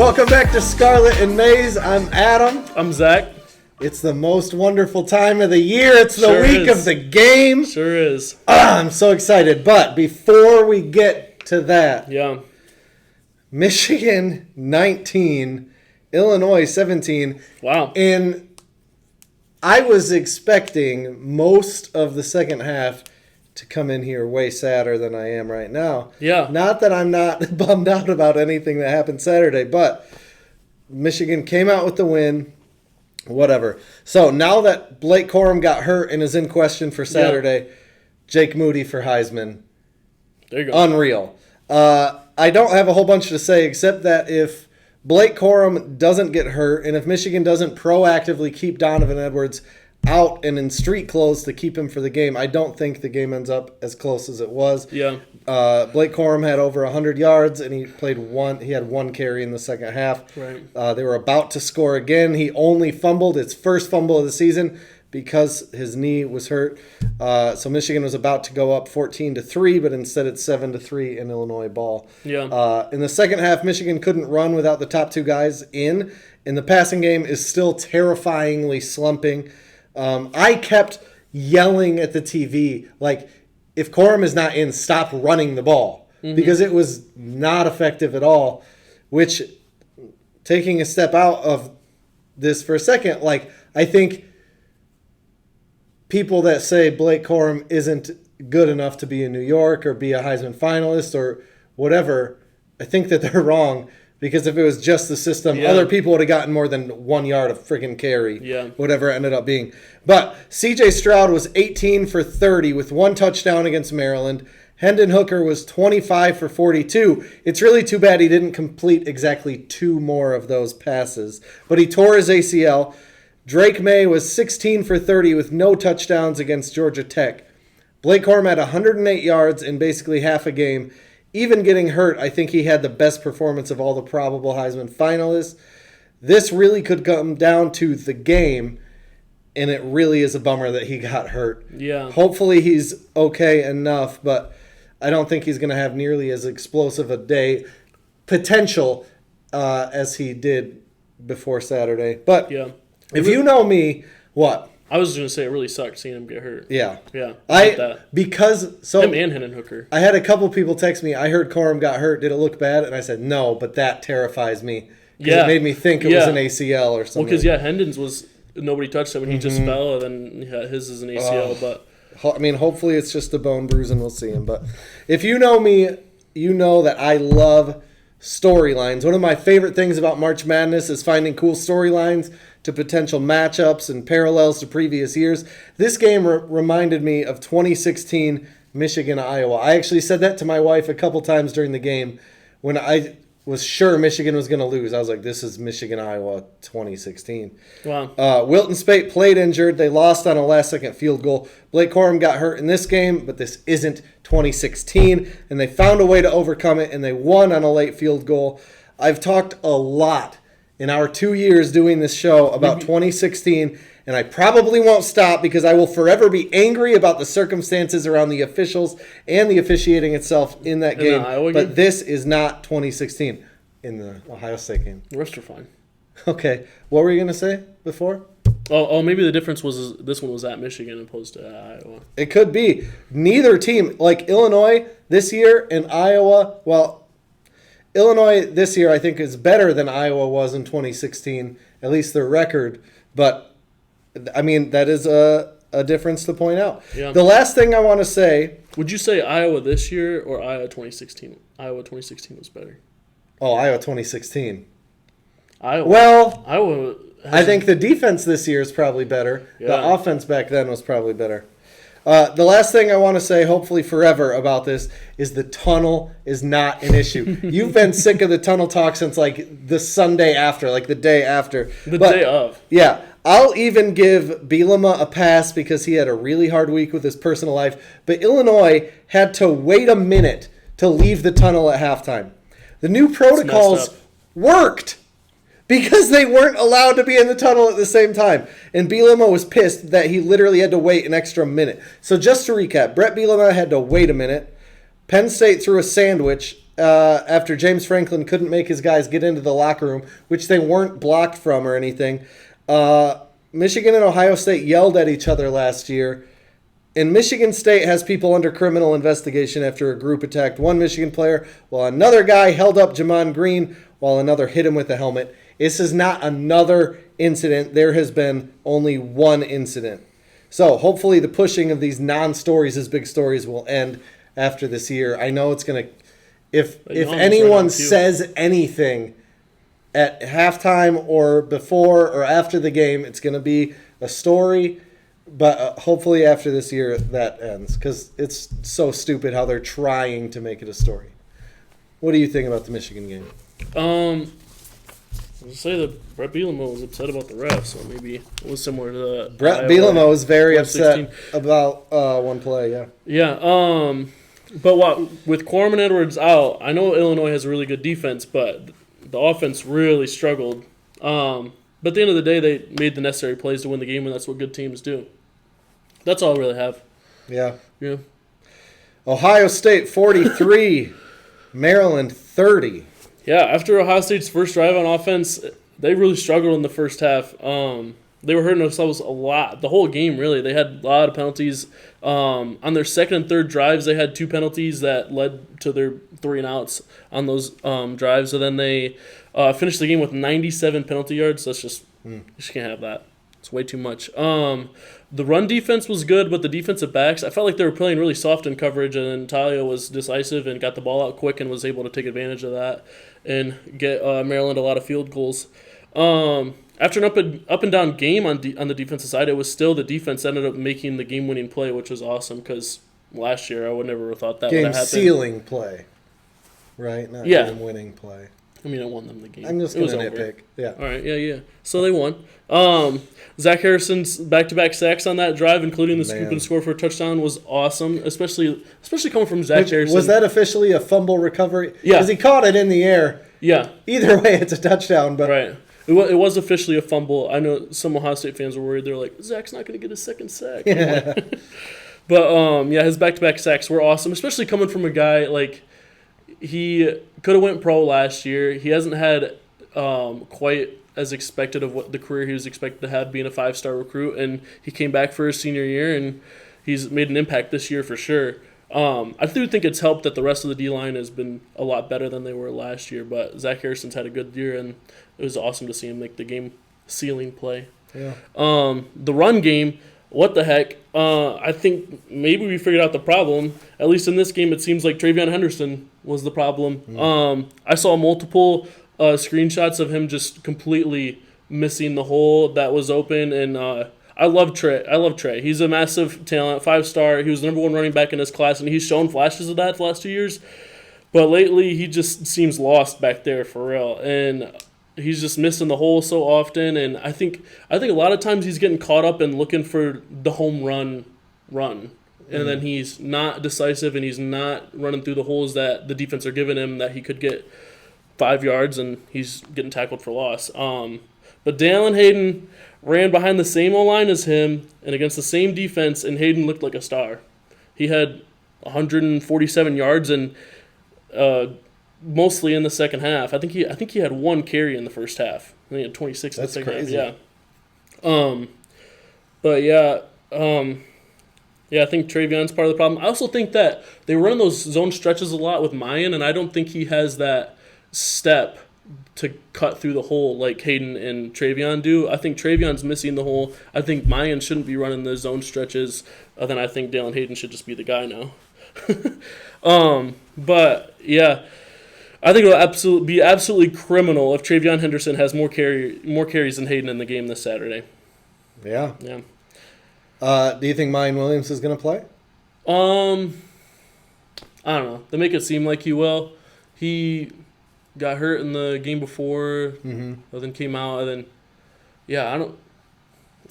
Welcome back to Scarlet and Maize. I'm Adam. I'm Zach. It's the most wonderful time of the year. It's the Sure week is. of the game. Sure is. I'm so excited. But before we get to that, Yeah. Michigan 19, Illinois 17. Wow. And I was expecting most of the second half to come in here way sadder than I am right now. Yeah. Not that I'm not bummed out about anything that happened Saturday, but Michigan came out with the win. Whatever. So now that Blake Corum got hurt and is in question for Saturday, Jake Moody for Heisman. There you go. Unreal. I don't have a whole bunch to say except that if Blake Corum doesn't get hurt and if Michigan doesn't proactively keep Donovan Edwards out and in street clothes to keep him for the game, I don't think the game ends up as close as it was. Yeah. Blake Corum had over 100 yards and he had one carry in the second half. Right. They were about to score again. He only fumbled his first fumble of the season because his knee was hurt. So Michigan was about to go up 14-3, but instead it's 7-3 in Illinois ball. Yeah. In the second half, Michigan couldn't run without the top two guys in, and the passing game is still terrifyingly slumping. I kept yelling at the TV, like, if Corum is not in, stop running the ball, because it was not effective at all, which, taking a step out of this for a second, like, I think people that say Blake Corum isn't good enough to be in New York or be a Heisman finalist or whatever, I think that they're wrong. Because if it was just the system, other people would have gotten more than 1 yard of friggin' carry, whatever it ended up being. But C.J. Stroud was 18 for 30 with one touchdown against Maryland. Hendon Hooker was 25 for 42. It's really too bad he didn't complete exactly two more of those passes. But he tore his ACL. Drake May was 16 for 30 with no touchdowns against Georgia Tech. Blake Corum had 108 yards in basically half a game. Even getting hurt, I think he had the best performance of all the probable Heisman finalists. This really could come down to the game, and it really is a bummer that he got hurt. Yeah. Hopefully he's okay enough, but I don't think he's going to have nearly as explosive a day potential as he did before Saturday. But if you know me, what? I was going to say it really sucked seeing him get hurt. Yeah. Yeah. Because him and Hendon Hooker. I had a couple people text me, I heard Corum got hurt. Did it look bad? And I said, no, but that terrifies me. Because it made me think it was an ACL or something. Well, because, Hendon's was, nobody touched him and he just fell, and then his is an ACL. But I mean, hopefully it's just a bone bruise and we'll see him. But if you know me, you know that I love storylines. One of my favorite things about March Madness is finding cool storylines to potential matchups and parallels to previous years. This game reminded me of 2016 Michigan-Iowa. I actually said that to my wife a couple times during the game when I was sure Michigan was going to lose. I was like, this is Michigan-Iowa 2016. Wow. Wilton Speight played injured. They lost on a last-second field goal. Blake Corum got hurt in this game, but this isn't 2016, and they found a way to overcome it, and they won on a late field goal. I've talked a lot in our 2 years doing this show about 2016, and I probably won't stop because I will forever be angry about the circumstances around the officials and the officiating itself in that game. But this is not 2016 in the Ohio State game. The rest are fine. Okay. What were you going to say before? Oh, maybe the difference was this one was at Michigan opposed to Iowa. It could be. Neither team, like Illinois this year and Iowa, Illinois this year, I think, is better than Iowa was in 2016, at least their record. But, I mean, that is a difference to point out. Yeah. The last thing I want to say... Would you say Iowa this year or Iowa 2016? Iowa 2016 was better. Oh, Iowa 2016. Iowa I think the defense this year is probably better. Yeah. The offense back then was probably better. The last thing I want to say, hopefully forever, about this is the tunnel is not an issue. You've been sick of the tunnel talk since, like, the Sunday after, like the day after. Day of. Yeah. I'll even give Bielema a pass because he had a really hard week with his personal life. But Illinois had to wait a minute to leave the tunnel at halftime. The new protocols worked because they weren't allowed to be in the tunnel at the same time. And Bielema was pissed that he literally had to wait an extra minute. So just to recap, Brett Bielema had to wait a minute. Penn State threw a sandwich after James Franklin couldn't make his guys get into the locker room, which they weren't blocked from or anything. Michigan and Ohio State yelled at each other last year. And Michigan State has people under criminal investigation after a group attacked one Michigan player while another guy held up Jamon Green while another hit him with a helmet. This is not another incident. There has been only one incident. So hopefully the pushing of these non-stories as big stories will end after this year. I know it's going to – if anyone says anything at halftime or before or after the game, it's going to be a story. But hopefully after this year that ends because it's so stupid how they're trying to make it a story. What do you think about the Michigan game? I would say that Brett Bielema was upset about the refs, so maybe it was similar to the Brett Bielema was very upset about one play, yeah. Yeah, but with Corman Edwards out, I know Illinois has a really good defense, but the offense really struggled. But at the end of the day, they made the necessary plays to win the game, and that's what good teams do. That's all I really have. Yeah. Yeah. Ohio State 43, Maryland 30. Yeah, after Ohio State's first drive on offense, they really struggled in the first half. They were hurting themselves a lot. The whole game, really. They had a lot of penalties. On their second and third drives, they had 2 penalties that led to their 3-and-outs on those drives. So then they finished the game with 97 penalty yards. That's just you just can't have that. It's way too much. The run defense was good, but the defensive backs, I felt like they were playing really soft in coverage, and then Talia was decisive and got the ball out quick and was able to take advantage of that and get Maryland a lot of field goals. After an up and down game on the defensive side, it was still the defense that ended up making the game-winning play, which was awesome because last year I would never have thought that would have happened. Game-sealing play, right? Not game-winning play. I mean, it won them the game. I'm just going to nitpick. Yeah. All right, yeah. So they won. Zach Harrison's back-to-back sacks on that drive, including the scoop and score for a touchdown, was awesome, especially coming from Zach Harrison. Was that officially a fumble recovery? Yeah. Because he caught it in the air. Yeah. Either way, it's a touchdown. But right. It was officially a fumble. I know some Ohio State fans were worried. They're like, Zach's not going to get a second sack. Yeah. But, his back-to-back sacks were awesome, especially coming from a guy like he could have went pro last year. He hasn't had quite as expected of what the career he was expected to have being a 5-star recruit, and he came back for his senior year, and he's made an impact this year for sure. I do think it's helped that the rest of the D-line has been a lot better than they were last year, but Zach Harrison's had a good year, and it was awesome to see him make the game-sealing play. Yeah. The run game, what the heck? I think maybe we figured out the problem. At least in this game, it seems like TreVeyon Henderson was the problem. I saw multiple screenshots of him just completely missing the hole that was open, and I love Trey. He's a massive talent, 5-star. He was the number 1 running back in his class, and he's shown flashes of that the last 2 years. But lately, he just seems lost back there for real, and he's just missing the hole so often. And I think a lot of times he's getting caught up in looking for the home run, and then he's not decisive, and he's not running through the holes that the defense are giving him that he could get 5 yards, and he's getting tackled for loss. But Dallin Hayden ran behind the same O-line as him and against the same defense, and Hayden looked like a star. He had 147 yards and mostly in the second half. I think he had 1 carry in the first half. I think he had 26 in the second crazy. half. I think TreVeyon's part of the problem. I also think that they run those zone stretches a lot with Mayan, and I don't think he has that step to cut through the hole like Hayden and TreVeyon do. I think TreVeyon's missing the hole. I think Mayan shouldn't be running the zone stretches. Then I think Dallin Hayden should just be the guy now. But yeah, I think it'll be absolutely criminal if TreVeyon Henderson has more carries than Hayden in the game this Saturday. Yeah. Yeah. Do you think Mayan Williams is going to play? I don't know. They make it seem like he will. He got hurt in the game before, and then came out, and then, I don't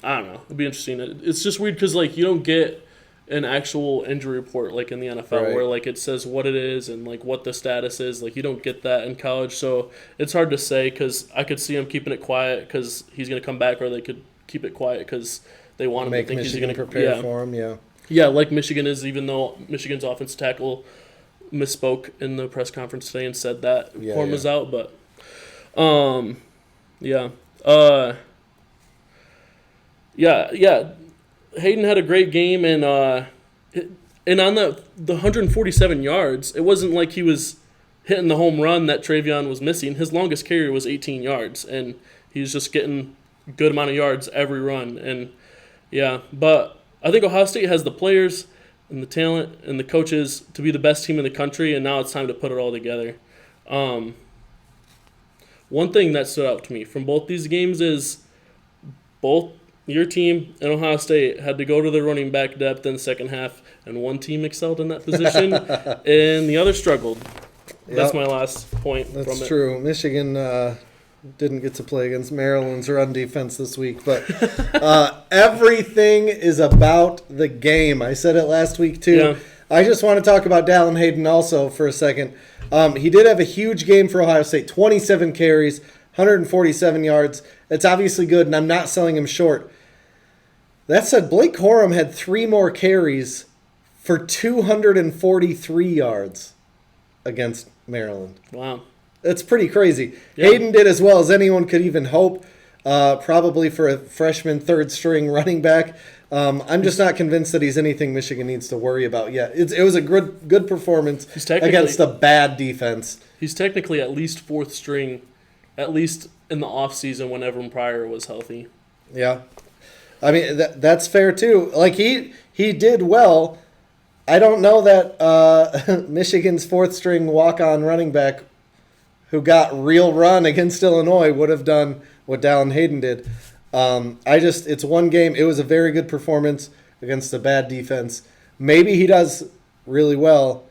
know. It'd be interesting. It's just weird because, you don't get an actual injury report like in the NFL where, it says what it is and, what the status is. You don't get that in college, so it's hard to say because I could see him keeping it quiet because he's going to come back, or they could keep it quiet because they want him to think Michigan he's going to prepare for him, Yeah, like Michigan is, even though Michigan's offensive tackle misspoke in the press conference today and said that Yeah, Corum yeah. was out, but yeah. Yeah. Hayden had a great game, and on the 147 yards, it wasn't like he was hitting the home run that Travion was missing. His longest carry was 18 yards, and he was just getting a good amount of yards every run. And yeah, but I think Ohio State has the players and the talent and the coaches to be the best team in the country, and now it's time to put it all together. One thing that stood out to me from both these games is both your team and Ohio State had to go to the running back depth in the second half, and one team excelled in that position, and the other struggled. That's my last point from it. That's true. Michigan didn't get to play against Maryland's run defense this week, but everything is about the game. I said it last week too. Yeah. I just want to talk about Dallin Hayden also for a second. He did have a huge game for Ohio State, 27 carries, 147 yards. It's obviously good, and I'm not selling him short. That said, Blake Corum had 3 more carries for 243 yards against Maryland. Wow. That's pretty crazy. Yeah. Hayden did as well as anyone could even hope, probably for a freshman third-string running back. I'm just not convinced that he's anything Michigan needs to worry about yet. It was a good performance against a bad defense. He's technically at least fourth string, at least in the offseason when Evan Pryor was healthy. Yeah. I mean, that's fair, too. Like, he did well. I don't know that Michigan's fourth-string walk-on running back who got real run against Illinois would have done what Dallin Hayden did. It's one game. It was a very good performance against a bad defense. Maybe he does really well.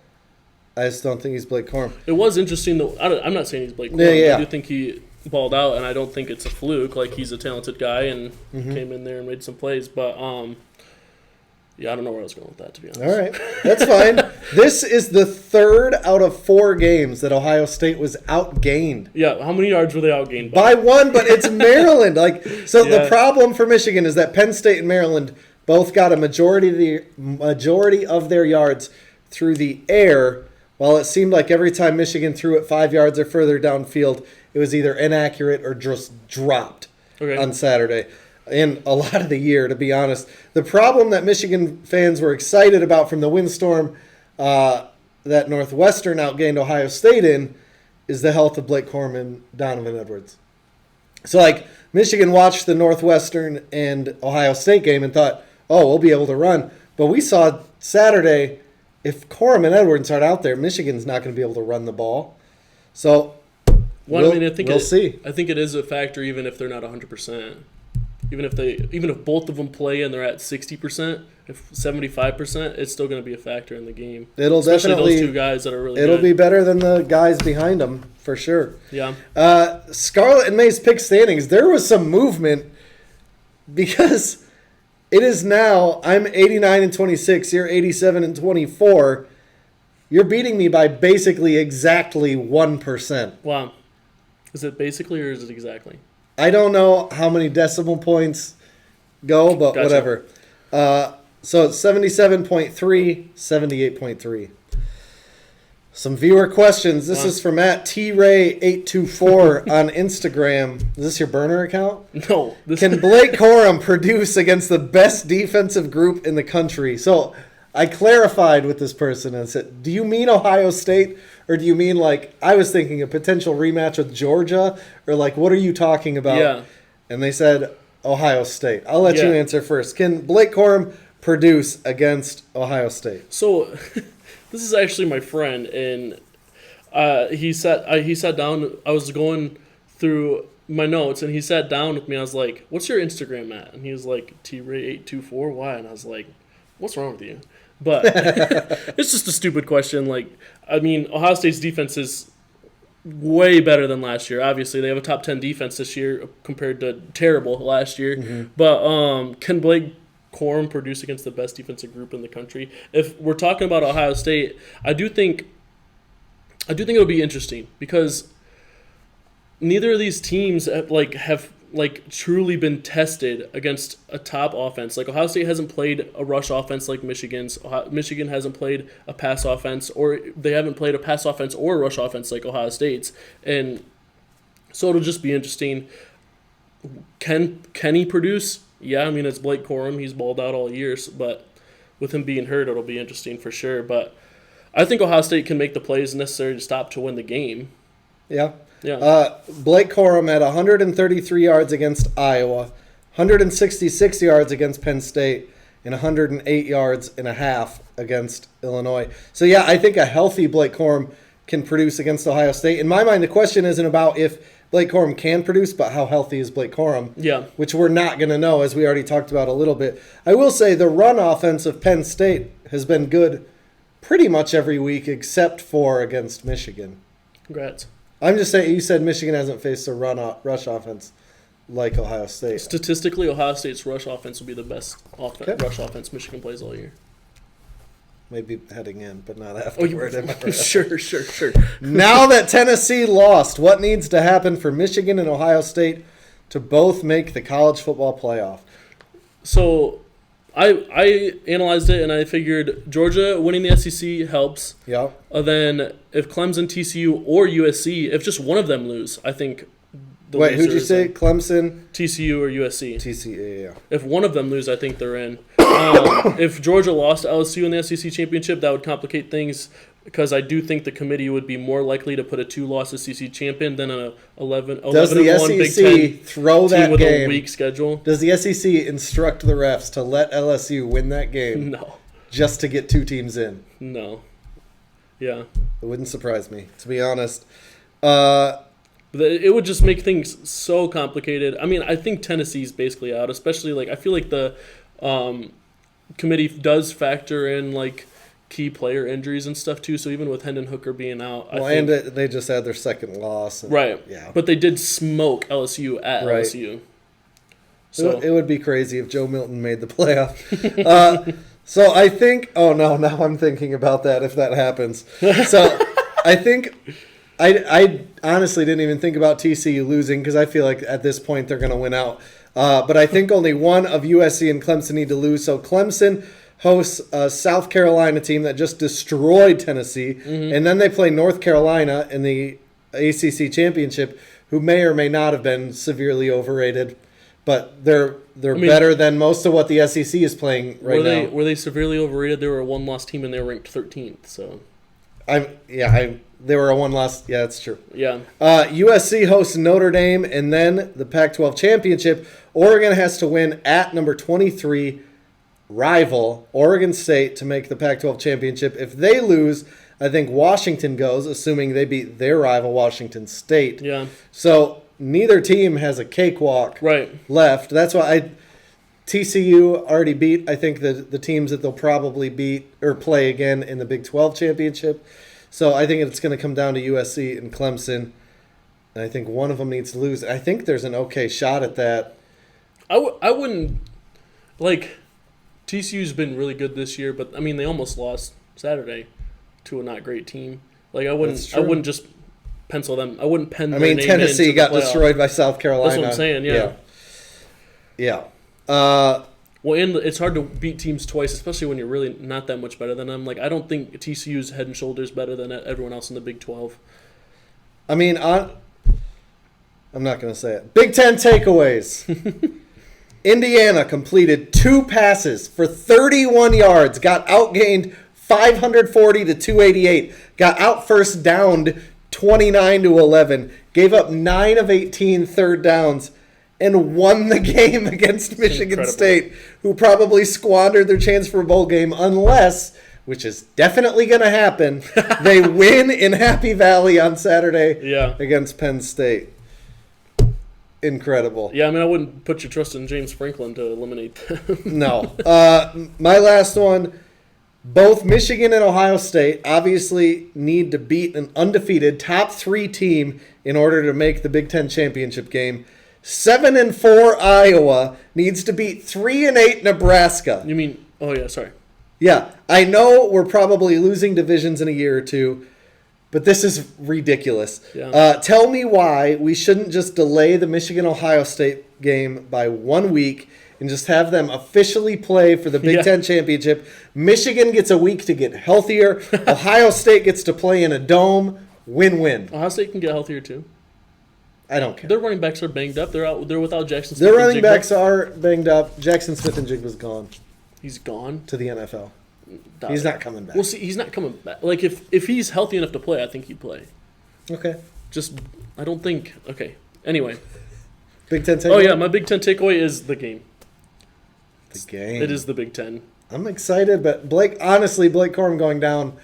I just don't think he's Blake Corum. It was interesting, though. I'm not saying he's Blake Corum. Yeah. I do think he balled out, and I don't think it's a fluke. Like, he's a talented guy and came in there and made some plays. But, yeah, I don't know where I was going with that, to be honest. All right. That's fine. This is the 3rd out of 4 games that Ohio State was outgained. Yeah, how many yards were they outgained By 1, but it's Maryland. The Yeah. problem for Michigan is that Penn State and Maryland both got a majority of their yards through the air, while it seemed like every time Michigan threw it 5 yards or further downfield, it was either inaccurate or just dropped on Saturday. In a lot of the year, to be honest. The problem that Michigan fans were excited about from the windstorm that Northwestern outgained Ohio State in is the health of Blake Corum and Donovan Edwards. So, Michigan watched the Northwestern and Ohio State game and thought, oh, we'll be able to run. But we saw Saturday, if Corum and Edwards aren't out there, Michigan's not going to be able to run the ball. So, we'll see. I think it is a factor even if they're not 100%. Even if both of them play and they're at 60%, if 75%, it's still going to be a factor in the game. It'll especially definitely those 2 guys that are really It'll good. be better than the guys behind them, for sure. Yeah. Scarlet and Maize pick standings. There was some movement because it is now, I'm 89-26, you're 87-24. You're beating me by basically exactly 1%. Wow. Is it basically or is it exactly? I don't know how many decimal points go, but Gotcha. whatever. So it's 77.3, 78.3. Some viewer questions. This is from @TRay824 on Instagram. Is this your burner account? No. Can Blake Corum produce against the best defensive group in the country? So I clarified with this person and said, do you mean Ohio State? Or do you mean, I was thinking a potential rematch with Georgia? Or, what are you talking about? Yeah. And they said Ohio State. I'll let you answer first. Can Blake Corum produce against Ohio State? So, this is actually my friend, and he sat down. I was going through my notes, and he sat down with me. I was like, what's your Instagram at? And he was like, TRay824. Why? And I was like, what's wrong with you? But it's just a stupid question. Ohio State's defense is way better than last year. Obviously, they have a top 10 defense this year compared to terrible last year. Mm-hmm. But can Blake Corum produce against the best defensive group in the country? If we're talking about Ohio State, I do think it'll be interesting because neither of these teams have truly been tested against a top offense. Like Ohio State hasn't played a rush offense like Michigan's. Michigan hasn't played a pass offense, or they haven't played a pass offense or a rush offense like Ohio State's. And so it'll just be interesting. Can he produce? Yeah, I mean, it's Blake Corum. He's balled out all years, but with him being hurt, it'll be interesting for sure. But I think Ohio State can make the plays necessary to stop to win the game. Yeah. Yeah. Blake Corum had 133 yards against Iowa, 166 yards against Penn State, and 108 yards and a half against Illinois. So, yeah, I think a healthy Blake Corum can produce against Ohio State. In my mind, the question isn't about if Blake Corum can produce, but how healthy is Blake Corum? Yeah. Which we're not going to know, as we already talked about a little bit. I will say the run offense of Penn State has been good pretty much every week except for against Michigan. Congrats. I'm just saying, you said Michigan hasn't faced a rush offense like Ohio State. Statistically, Ohio State's rush offense will be the best rush offense Michigan plays all year. Maybe heading in, but not afterward. Sure. Now that Tennessee lost, what needs to happen for Michigan and Ohio State to both make the college football playoff? So I analyzed it, and I figured Georgia winning the SEC helps. Yeah. Then if Clemson, TCU, or USC, if just one of them lose, I think Wait, who'd you say? Clemson? TCU or USC? TCU, yeah. If one of them lose, I think they're in. If Georgia lost to LSU in the SEC championship, that would complicate things because I do think the committee would be more likely to put a 2-loss SEC champion than an 11-1 Big Ten throw team that with game? a weak schedule. Does the SEC instruct the refs to let LSU win that game? No. Just to get two teams in? No. Yeah. It wouldn't surprise me, to be honest. It would just make things so complicated. I mean, I think Tennessee's basically out, especially I feel like the committee does factor in key player injuries and stuff too. So even with Hendon Hooker being out, and they just had their second loss, right? Yeah, but they did smoke LSU at LSU. So it would be crazy if Joe Milton made the playoff. So I think. Oh no! Now I'm thinking about that if that happens. So I think. I honestly didn't even think about TCU losing because I feel like at this point they're going to win out. But I think only one of USC and Clemson need to lose. So Clemson hosts a South Carolina team that just destroyed Tennessee. And then they play North Carolina in the ACC championship, who may or may not have been severely overrated. But they're better than most of what the SEC is playing right now. Were they severely overrated? They were a one-loss team and they were ranked 13th. So they were a one-loss. Yeah, that's true. Yeah. USC hosts Notre Dame, and then the Pac-12 championship. Oregon has to win at number 23 rival Oregon State to make the Pac-12 championship. If they lose, I think Washington goes, assuming they beat their rival Washington State. Yeah. So neither team has a cakewalk left. That's why TCU already beat, I think, the teams that they'll probably beat or play again in the Big 12 championship. So I think it's going to come down to USC and Clemson. And I think one of them needs to lose. I think there's an okay shot at that. I wouldn't TCU's been really good this year, but I mean they almost lost Saturday to a not great team. I wouldn't just pencil them. I wouldn't pen. I mean Tennessee got destroyed by South Carolina. That's what I'm saying. Yeah. Well, and it's hard to beat teams twice, especially when you're really not that much better than them. I don't think TCU's head and shoulders better than everyone else in the Big 12. I mean, I'm not going to say it. Big Ten takeaways. Indiana completed 2 passes for 31 yards, got outgained 540 to 288, got out first downed 29 to 11, gave up 9 of 18 third downs, and won the game against Michigan State, who probably squandered their chance for a bowl game unless, which is definitely going to happen, they win in Happy Valley on Saturday against Penn State. Incredible. Yeah, I mean, I wouldn't put your trust in James Franklin to eliminate them. No. My last one, both Michigan and Ohio State obviously need to beat an undefeated top 3 team in order to make the Big Ten championship game. 7-4 Iowa needs to beat 3-8 Nebraska. You mean? Oh yeah, sorry. Yeah, I know we're probably losing divisions in a year or two, but this is ridiculous. Yeah. Tell me why we shouldn't just delay the Michigan-Ohio State game by 1 week and just have them officially play for the Big Ten championship. Michigan gets a week to get healthier. Ohio State gets to play in a dome. Win-win. Ohio State can get healthier too. I don't care. Their running backs are banged up. They're without Jackson Smith. Their running backs are banged up. Jackson Smith and Jigba's gone He's gone. to the NFL. He's not coming back. Well, see, he's not coming back. Like if he's healthy enough to play, I think he'd play. Okay. Just I don't think. Okay. Anyway. Big Ten takeaway? Oh yeah, my Big Ten takeaway is the game. The game. It is the Big Ten. I'm excited, but Blake Corum going down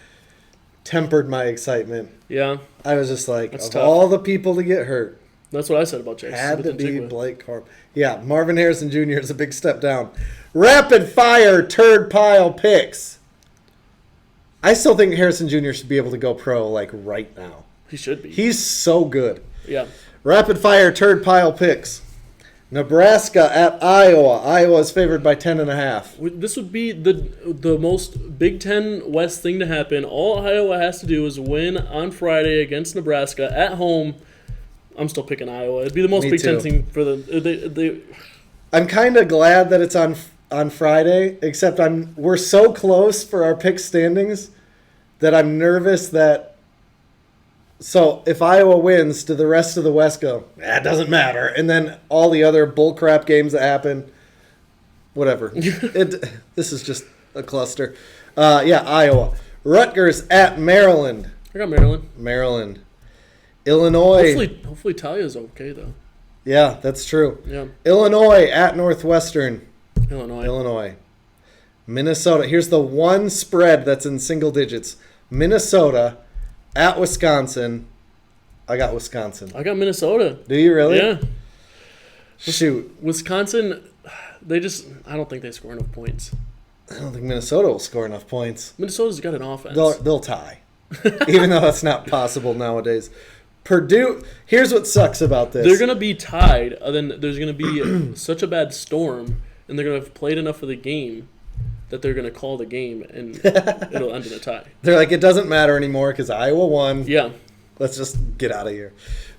tempered my excitement. Yeah. I was just like, That's of tough. all the people to get hurt, That's what I said about Jackson. had to Smith and be Jigba. Blake Corum. Yeah, Marvin Harrison Jr. is a big step down. Rapid fire turd pile picks. I still think Harrison Jr. should be able to go pro like right now. He should be. He's so good. Yeah. Rapid fire turd pile picks. Nebraska at Iowa. Iowa is favored by 10.5. This would be the most Big Ten West thing to happen. All Iowa has to do is win on Friday against Nebraska at home. I'm still picking Iowa. It'd be the most Me Big Ten too. thing for the. I'm kind of glad that it's on Friday, except we're so close for our pick standings that I'm nervous that. So if Iowa wins, do the rest of the West go, it doesn't matter. And then all the other bullcrap games that happen, whatever. This is just a cluster. Iowa. Rutgers at Maryland. I got Maryland. Maryland. Illinois. Hopefully Talia's okay though. Yeah, that's true. Yeah. Illinois at Northwestern. Illinois. Minnesota. Here's the one spread that's in single digits. Minnesota at Wisconsin. I got Wisconsin. I got Minnesota. Do you really? Yeah. Shoot. Wisconsin, I don't think they score enough points. I don't think Minnesota will score enough points. Minnesota's got an offense. They'll tie. Even though that's not possible nowadays. Purdue, here's what sucks about this. They're going to be tied. Then there's going to be such a bad storm, and they're going to have played enough of the game that they're going to call the game, and it'll end in a tie. They're like, it doesn't matter anymore because Iowa won. Yeah. Let's just get out of here.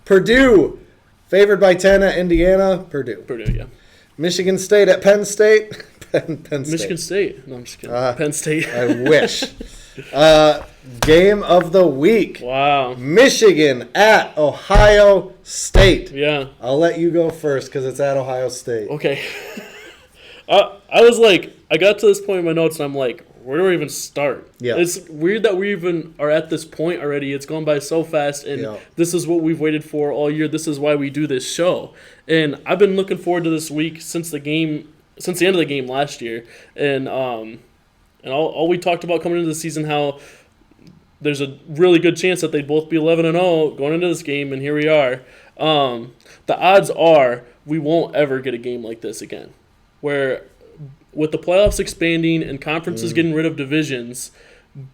Purdue, favored by 10 at Indiana. Purdue, yeah. Michigan State at Penn State. Penn State. Michigan State. No, I'm just kidding. Penn State. I wish. Game of the week. Wow. Michigan at Ohio State. Yeah. I'll let you go first because it's at Ohio State. Okay. I was like, I got to this point in my notes, and I'm like, where do we even start? Yeah. It's weird that we even are at this point already. It's gone by so fast, and this is what we've waited for all year. This is why we do this show. And I've been looking forward to this week since the end of the game last year. And all we talked about coming into the season, how there's a really good chance that they'd both be 11-0 going into this game, and here we are. The odds are we won't ever get a game like this again, where with the playoffs expanding and conferences getting rid of divisions,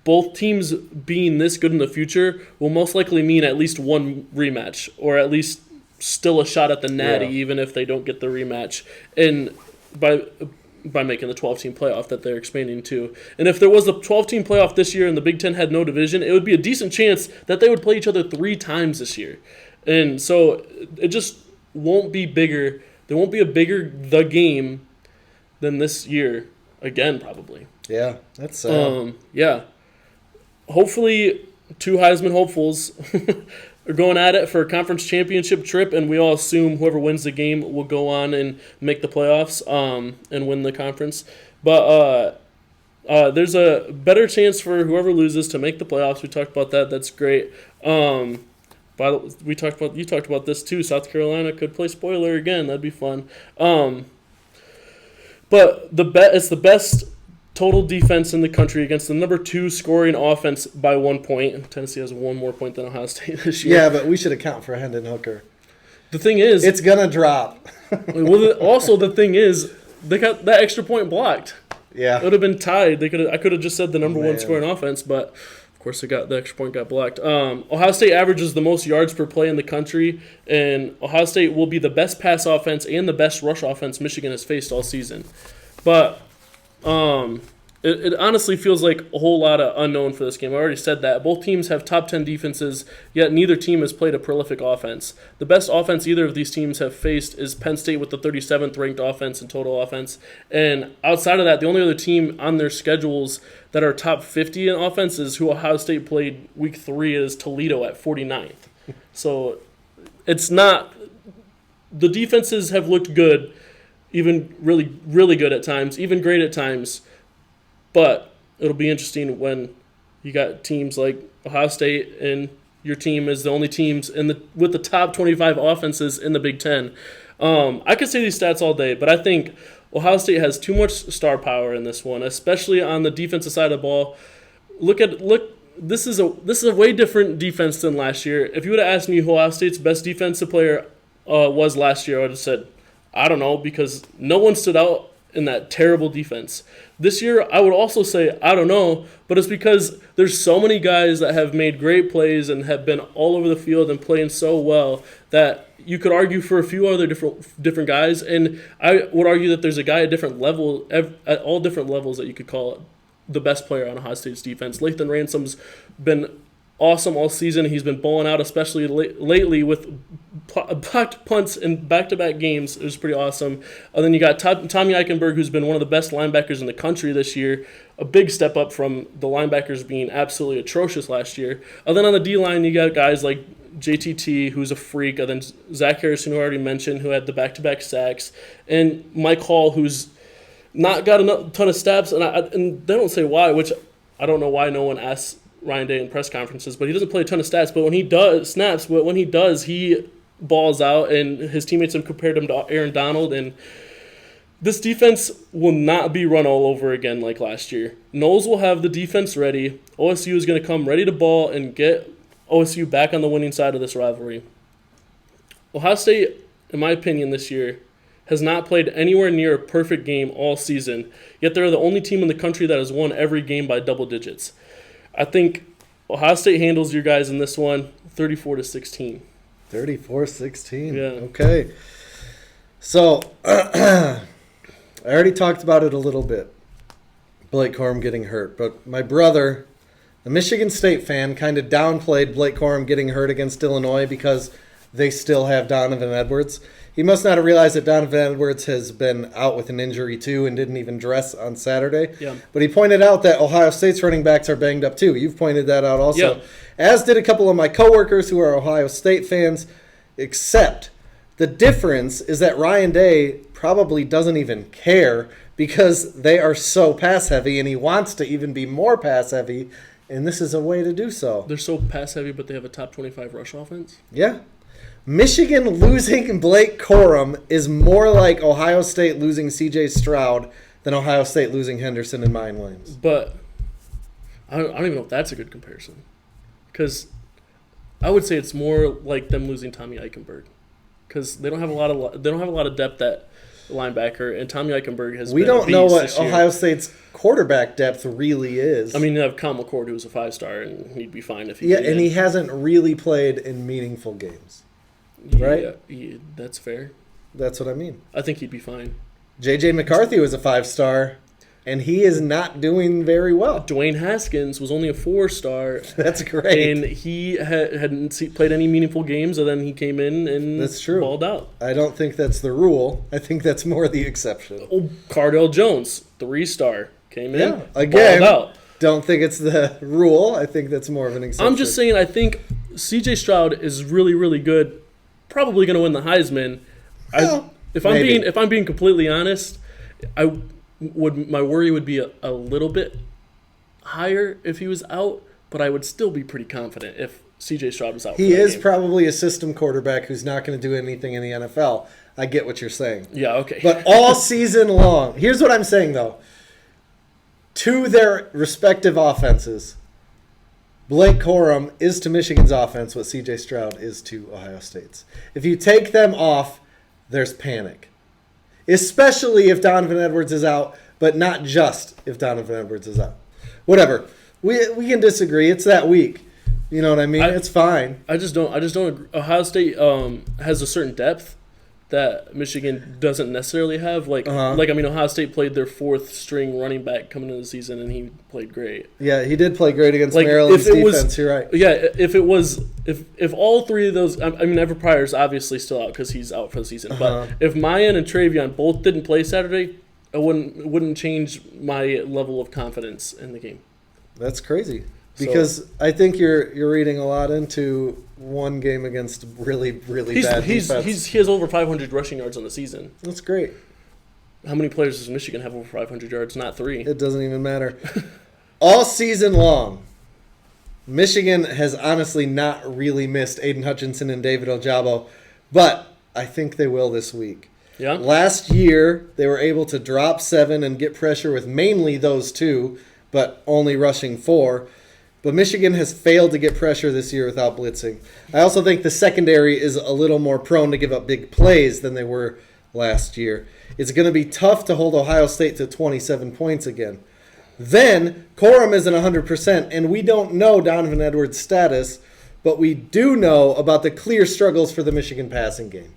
both teams being this good in the future will most likely mean at least one rematch, or at least still a shot at the Natty, even if they don't get the rematch. And by making the 12-team playoff that they're expanding to. And if there was a 12-team playoff this year and the Big Ten had no division, it would be a decent chance that they would play each other 3 times this year. And so it just won't be bigger. There won't be a bigger the game than this year again, probably. Yeah, that's sad. Yeah. Hopefully 2 Heisman hopefuls are going at it for a conference championship trip, and we all assume whoever wins the game will go on and make the playoffs and win the conference. But there's a better chance for whoever loses to make the playoffs. We talked about that. That's great. You talked about this too. South Carolina could play spoiler again. That'd be fun. But it's the best total defense in the country against the number 2 scoring offense by 1 point. Tennessee has 1 more point than Ohio State this year. Yeah, but we should account for Hendon Hooker. The thing is, it's gonna drop. Also, the thing is, they got that extra point blocked. Yeah, it would have been tied. I could have just said the number 1 scoring offense, but of course the extra point got blocked. Ohio State averages the most yards per play in the country, and Ohio State will be the best pass offense and the best rush offense Michigan has faced all season. But It honestly feels like a whole lot of unknown for this game. I already said that. Both teams have top 10 defenses, yet neither team has played a prolific offense. The best offense either of these teams have faced is Penn State with the 37th ranked offense in total offense. And outside of that, the only other team on their schedules that are top 50 in offense is who Ohio State played week 3 is Toledo at 49th. So it's not – the defenses have looked good, even really, really good at times, even great at times. But it'll be interesting when you got teams like Ohio State and your team is the only teams with the top 25 offenses in the Big Ten. I could say these stats all day, but I think Ohio State has too much star power in this one, especially on the defensive side of the ball. This is a way different defense than last year. If you would have asked me who Ohio State's best defensive player was last year, I would have said, I don't know, because no one stood out in that terrible defense. This year, I would also say, I don't know, but it's because there's so many guys that have made great plays and have been all over the field and playing so well that you could argue for a few other different guys, and I would argue that there's a guy at different level, at all different levels that you could call the best player on Ohio State's defense. Lathan Ransom's been awesome all season. He's been balling out, especially lately with blocked punts in back-to-back games. It was pretty awesome. And then you got Tommy Eichenberg, who's been one of the best linebackers in the country this year. A big step up from the linebackers being absolutely atrocious last year. And then on the D-line, you got guys like JTT, who's a freak. And then Zach Harrison, who I already mentioned, who had the back-to-back sacks. And Mike Hall, who's not got a ton of snaps. And they don't say why, which I don't know why no one asks Ryan Day in press conferences, but he doesn't play a ton of stats. But when he does, he balls out, and his teammates have compared him to Aaron Donald. And this defense will not be run all over again like last year. Knowles will have the defense ready. OSU is going to come ready to ball and get OSU back on the winning side of this rivalry. Ohio State, in my opinion, this year has not played anywhere near a perfect game all season, yet they're the only team in the country that has won every game by double digits. I think Ohio State handles your guys in this one 34-16. 34-16. Yeah. Okay. So, I already talked about it a little bit. Blake Corum getting hurt. But my brother, a Michigan State fan, kind of downplayed Blake Corum getting hurt against Illinois because they still have Donovan Edwards. He must not have realized that Donovan Edwards has been out with an injury too and didn't even dress on Saturday. Yeah. But he pointed out that Ohio State's running backs are banged up too. You've pointed that out also. Yeah. As did a couple of my coworkers who are Ohio State fans, except the difference is that Ryan Day probably doesn't even care because they are so pass heavy and he wants to even be more pass heavy, and this is a way to do so. They're so pass heavy, but they have a top 25 rush offense. Yeah. Michigan losing Blake Corum is more like Ohio State losing C.J. Stroud than Ohio State losing Henderson and Mine Williams. But I don't even know if that's a good comparison, because I would say it's more like them losing Tommy Eichenberg, because they don't have a lot of depth at linebacker, and Tommy Eichenberg has. We been a don't know beast what this year. Ohio State's quarterback depth really is. I mean, you have Kyle McCord, who's a 5-star, and he'd be fine if he. Yeah, and he hasn't really played in meaningful games. Right? Yeah, that's fair. That's what I mean. I think he'd be fine. J.J. McCarthy was a 5-star, and he is not doing very well. Dwayne Haskins was only a 4-star. That's great. And he hadn't played any meaningful games, and then he came in and That's true. balled out. I don't think that's the rule. I think that's more the exception. Oh, Cardell Jones, 3-star, came in, Yeah, again, balled out. don't think it's the rule. I think that's more of an exception. I'm just saying, I think C.J. Stroud is really, really good. Probably going to win the Heisman. If I'm being completely honest, my worry would be a little bit higher if he was out, but I would still be pretty confident if C.J. Stroud was out. He is probably a system quarterback who's not going to do anything in the NFL. I get what you're saying. Yeah, okay. But all season long, here's what I'm saying, though. To their respective offenses, Blake Corum is to Michigan's offense what C.J. Stroud is to Ohio State's. If you take them off, there's panic. Especially if Donovan Edwards is out, but not just if Donovan Edwards is out. Whatever. We can disagree. It's that week. You know what I mean? It's fine. I just don't agree. Ohio State has a certain depth that Michigan doesn't necessarily have. Ohio State played their fourth string running back coming into the season, and he played great. Yeah, he did play great against Maryland's defense. You're right. Yeah, if all three of those, Evan Pryor's obviously still out because he's out for the season. But if Mayan and Travion both didn't play Saturday, it wouldn't change my level of confidence in the game. That's crazy. Because I think you're reading a lot into one game against really, really bad defense. He has over 500 rushing yards on the season. That's great. How many players does Michigan have over 500 yards? Not 3. It doesn't even matter. All season long, Michigan has honestly not really missed Aiden Hutchinson and David Ojabo, but I think they will this week. Yeah. Last year, they were able to drop 7 and get pressure with mainly those 2, but only rushing 4. But Michigan has failed to get pressure this year without blitzing. I also think the secondary is a little more prone to give up big plays than they were last year. It's going to be tough to hold Ohio State to 27 points again. Then, Corum isn't 100%, and we don't know Donovan Edwards' status, but we do know about the clear struggles for the Michigan passing game.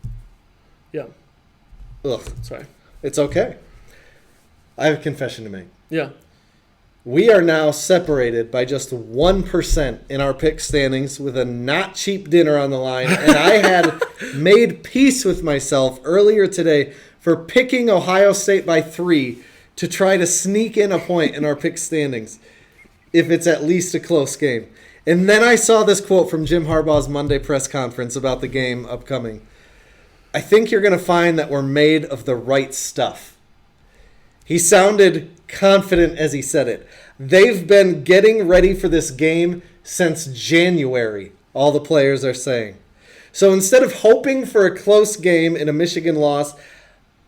Yeah. Ugh. Sorry. It's okay. I have a confession to make. Yeah. We are now separated by just 1% in our pick standings with a not cheap dinner on the line. And I had made peace with myself earlier today for picking Ohio State by 3 to try to sneak in a point in our pick standings if it's at least a close game. And then I saw this quote from Jim Harbaugh's Monday press conference about the game upcoming. I think you're going to find that we're made of the right stuff. He sounded confident as he said it. They've been getting ready for this game since January, all the players are saying. So instead of hoping for a close game in a Michigan loss,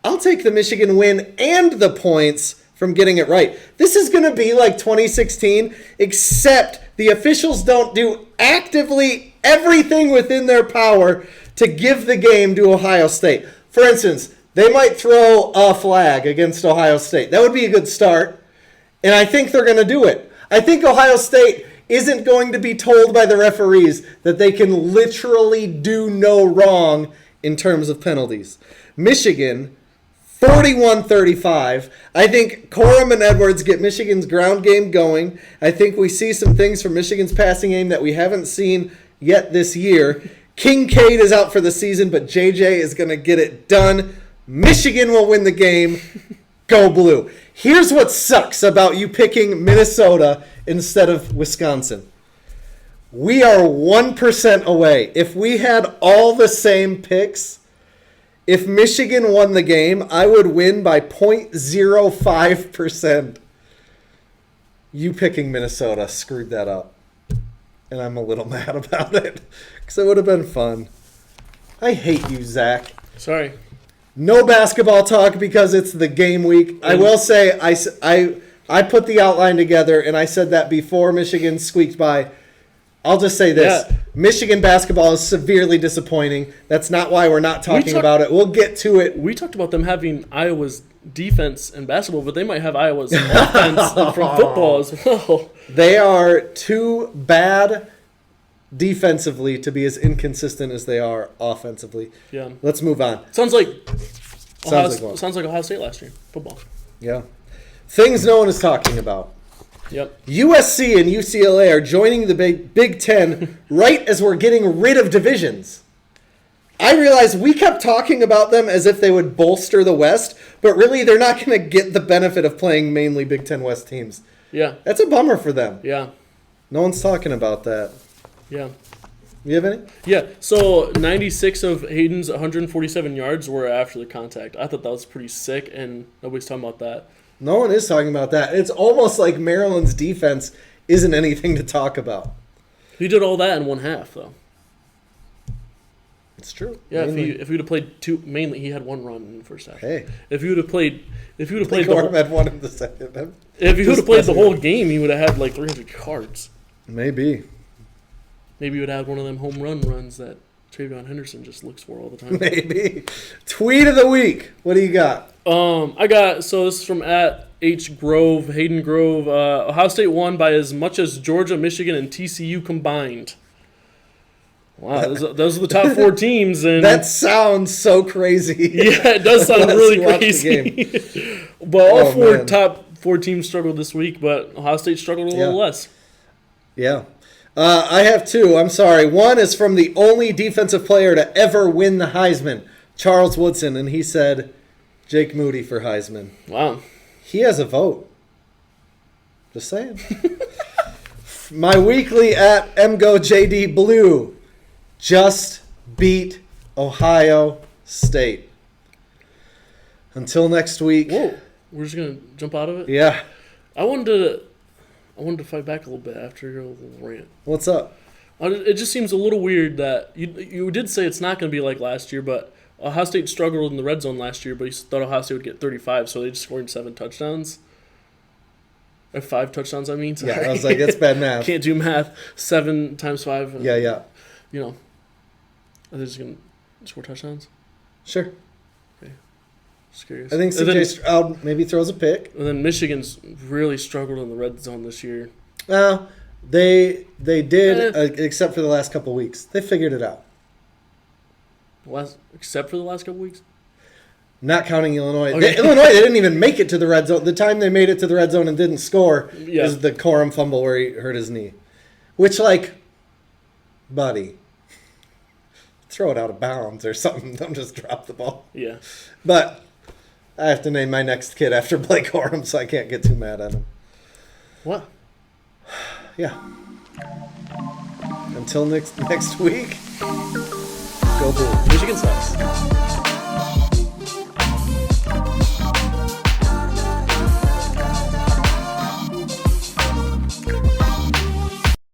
I'll take the Michigan win and the points from getting it right. This is going to be like 2016, except the officials don't do actively everything within their power to give the game to Ohio State. For instance, they might throw a flag against Ohio State. That would be a good start, and I think they're going to do it. I think Ohio State isn't going to be told by the referees that they can literally do no wrong in terms of penalties. Michigan, 41-35. I think Corum and Edwards get Michigan's ground game going. I think we see some things from Michigan's passing game that we haven't seen yet this year. Kincaid is out for the season, but JJ is going to get it done. Michigan will win the game. Go Blue. Here's what sucks about you picking Minnesota instead of Wisconsin. We are 1% away. If we had all the same picks, if Michigan won the game, I would win by 0.05%. You picking Minnesota screwed that up. And I'm a little mad about it because it would have been fun. I hate you, Zach. Sorry. No basketball talk because it's the game week. I will say I put the outline together, and I said that before Michigan squeaked by. I'll just say this. Yeah. Michigan basketball is severely disappointing. That's not why we're not talking about it. We'll get to it. We talked about them having Iowa's defense in basketball, but they might have Iowa's offense from football as well. They are too bad defensively to be as inconsistent as they are offensively. Yeah. Let's move on. Sounds like Ohio State last year, football. Yeah. Things no one is talking about. Yep. USC and UCLA are joining the Big Ten right as we're getting rid of divisions. I realize we kept talking about them as if they would bolster the West, but really they're not going to get the benefit of playing mainly Big Ten West teams. Yeah. That's a bummer for them. Yeah. No one's talking about that. Yeah. You have any? Yeah. So 96 of Hayden's 147 yards were after the contact. I thought that was pretty sick, and nobody's talking about that. No one is talking about that. It's almost like Maryland's defense isn't anything to talk about. He did all that in one half, though. It's true. Yeah, mainly. if he would have played two, mainly he had one run in the first half. Hey, if he would have played had one in the second. If he would have played the whole game, he would have had like 300 yards. Maybe he would have had one of them home run runs that Travion Henderson just looks for all the time. Maybe. Tweet of the week. What do you got? This is from Hayden Grove. Ohio State won by as much as Georgia, Michigan, and TCU combined. Wow, those are the top 4 teams, and That sounds so crazy. yeah, it does sound Unless really you watch the crazy. But all man. top 4 teams struggled this week, but Ohio State struggled a little less. Yeah. I have 2. I'm sorry. One is from the only defensive player to ever win the Heisman, Charles Woodson, and he said Jake Moody for Heisman. Wow. He has a vote. Just saying. My weekly at MGoJD Blue just beat Ohio State. Until next week. Whoa. We're just going to jump out of it? Yeah. I wanted to fight back a little bit after your little rant. What's up? It just seems a little weird that you did say it's not going to be like last year, but Ohio State struggled in the red zone last year, but you thought Ohio State would get 35, so they just scored 7 touchdowns. Or 5 touchdowns, I mean. Sorry. Yeah, I was like, that's bad math. Can't do math. 7 times 5. Yeah. You know, are they just going to score touchdowns? Sure. Okay. Just curious. I think CJ Stroud maybe throws a pick. And then Michigan's really struggled in the red zone this year. Well, they did, except for the last couple of weeks. They figured it out. Except for the last couple weeks? Not counting Illinois. Okay. Illinois, they didn't even make it to the red zone. The time they made it to the red zone and didn't score is the Corum fumble where he hurt his knee. Which, buddy, throw it out of bounds or something. Don't just drop the ball. Yeah. But I have to name my next kid after Blake Corum, so I can't get too mad at him. What? Yeah. Until next week, go Blue. Michigan sucks.